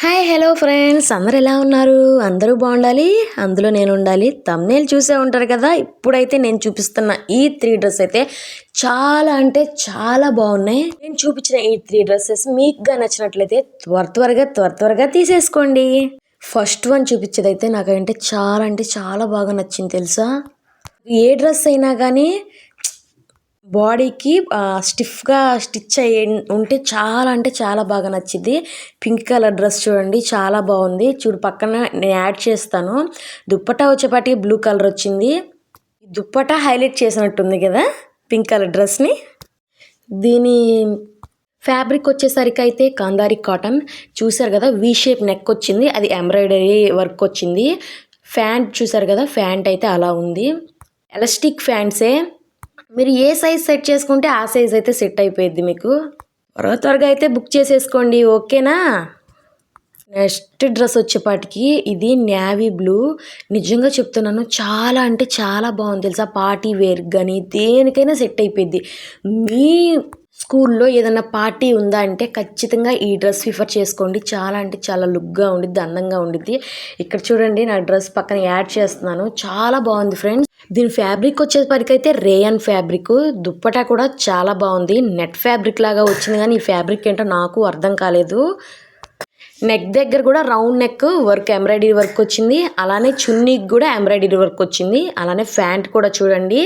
Hi hello friends, అందరు ఎలా ఉన్నారు? అందరూ బాగుండాలి, అందులో నేను ఉండాలి. థంబ్నెయిల్ చూసే ఉంటారు కదా. ఇప్పుడైతే నేను చూపిస్తున్న ఈ 3 డ్రెస్ అయితే చాలా అంటే చాలా బాగున్నాయి. నేను చూపించిన ఈ 3 డ్రెస్సెస్ మీకు నచ్చినట్లయితే త్వరగా తీసేసుకోండి. ఫస్ట్ వన్ చూపించేదైతే నాకంటే చాలా అంటే చాలా బాగా నచ్చింది తెలుసా. ఏ డ్రెస్ అయినా కానీ బాడీకి స్టిఫ్గా స్టిచ్ అయ్యి ఉంటే చాలా అంటే చాలా బాగా నచ్చింది. పింక్ కలర్ డ్రెస్ చూడండి, చాలా బాగుంది. చూడు పక్కన నేను యాడ్ చేస్తాను. దుప్పటా వచ్చేపాటికి బ్లూ కలర్ వచ్చింది. దుప్పటా హైలైట్ చేసినట్టుంది కదా పింక్ కలర్ డ్రెస్ని. దీని ఫ్యాబ్రిక్ వచ్చేసరికి అయితే కాందారి కాటన్ చూసారు కదా. వి షేప్ నెక్ వచ్చింది, అది ఎంబ్రాయిడరీ వర్క్ వచ్చింది. ఫ్యాంట్ చూసారు కదా, ఫ్యాంట్ అయితే అలా ఉంది. ఎలాస్టిక్ ఫ్యాంట్సే, మీరు ఏ సైజ్ సెట్ చేసుకుంటే ఆ సైజ్ అయితే సెట్ అయిపోయింది మీకు. త్వరగా అయితే బుక్ చేసేసుకోండి, ఓకేనా. నెక్స్ట్ డ్రెస్ వచ్చేపాటికి ఇది నేవీ బ్లూ. నిజంగా చెప్తున్నాను, చాలా అంటే చాలా బాగుంది తెలుసా. పార్టీ వేర్ కానీ దేనికైనా సెట్ అయిపోయింది. మీ స్కూల్లో ఏదైనా పార్టీ ఉందా అంటే ఖచ్చితంగా ఈ డ్రెస్ ప్రిఫర్ చేసుకోండి. చాలా అంటే చాలా లుక్గా ఉండిద్ది, అందంగా ఉండిద్ది. ఇక్కడ చూడండి, నా డ్రెస్ పక్కన యాడ్ చేస్తున్నాను. చాలా బాగుంది ఫ్రెండ్స్. దీని ఫ్యాబ్రిక్ వచ్చేసరికి అయితే రేయన్ ఫ్యాబ్రిక్. దుప్పటా కూడా చాలా బాగుంది. నెట్ ఫ్యాబ్రిక్ లాగా వచ్చింది కానీ ఈ ఫ్యాబ్రిక్ ఏంటో నాకు అర్థం కాలేదు. నెక్ దగ్గర కూడా round neck work, embroidery work వచ్చింది. అలానే చున్నీకి కూడా ఎంబ్రాయిడరీ వర్క్ వచ్చింది. అలానే ప్యాంట్ కూడా చూడండి.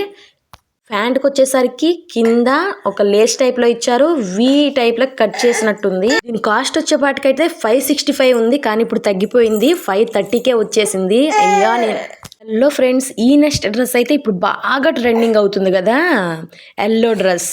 ప్యాంట్కి వచ్చేసరికి కింద ఒక లేస్ టైప్లో ఇచ్చారు, వి టైప్లో కట్ చేసినట్టుంది. దీని కాస్ట్ వచ్చేపాటికైతే 565 ఉంది, కానీ ఇప్పుడు తగ్గిపోయింది, 530కే వచ్చేసింది. అయ్యా హలో ఫ్రెండ్స్, ఈ నెక్స్ట్ డ్రెస్ అయితే ఇప్పుడు బాగా ట్రెండింగ్ అవుతుంది కదా, ఎల్లో డ్రెస్.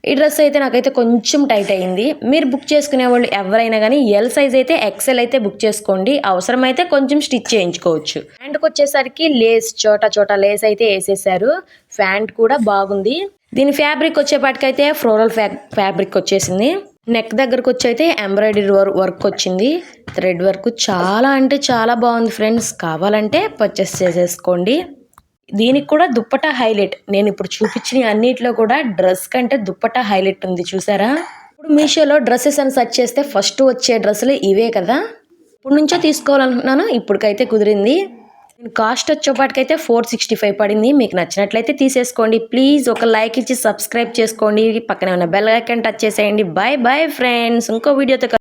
ఈ డ్రెస్ అయితే నాకైతే కొంచెం టైట్ అయింది. మీరు బుక్ చేసుకునే వాళ్ళు ఎవరైనా కానీ ఎల్ సైజ్ అయితే ఎక్సెల్ అయితే బుక్ చేసుకోండి. అవసరమైతే కొంచెం స్టిచ్ చేయించుకోవచ్చు. ప్యాంట్కి వచ్చేసరికి లేస్ చోటా లేస్ అయితే వేసేసారు. ప్యాంట్ కూడా బాగుంది. దీని ఫ్యాబ్రిక్ వచ్చేపాటికైతే ఫ్లోరల్ ఫ్యాబ్రిక్ వచ్చేసింది. నెక్ దగ్గరకు వచ్చి అయితే ఎంబ్రాయిడరీ వర్క్ వచ్చింది, థ్రెడ్ వర్క్. చాలా అంటే చాలా బాగుంది ఫ్రెండ్స్. కావాలంటే పర్చేస్ చేసేసుకోండి. దీనికి కూడా దుప్పటా హైలైట్. నేను ఇప్పుడు చూపించిన అన్నిట్లో కూడా డ్రెస్ కంటే దుప్పటా హైలైట్ ఉంది చూసారా. ఇప్పుడు మీషోలో డ్రెస్సెస్ అని సెర్చ్ చేస్తే ఫస్ట్ వచ్చే డ్రెస్సులు ఇవే కదా. ఇప్పుడు నుంచో తీసుకోవాలనుకున్నాను, ఇప్పటికైతే కుదిరింది. కాస్ట్ వచ్చేపాటికైతే 465 పడింది. మీకు నచ్చినట్లయితే తీసేసుకోండి. ప్లీజ్ ఒక లైక్ ఇచ్చి సబ్స్క్రైబ్ చేసుకోండి. పక్కనే ఉన్న బెల్ ఐకాన్ టచ్ చేసేయండి. బాయ్ బాయ్ ఫ్రెండ్స్, ఇంకో వీడియోతో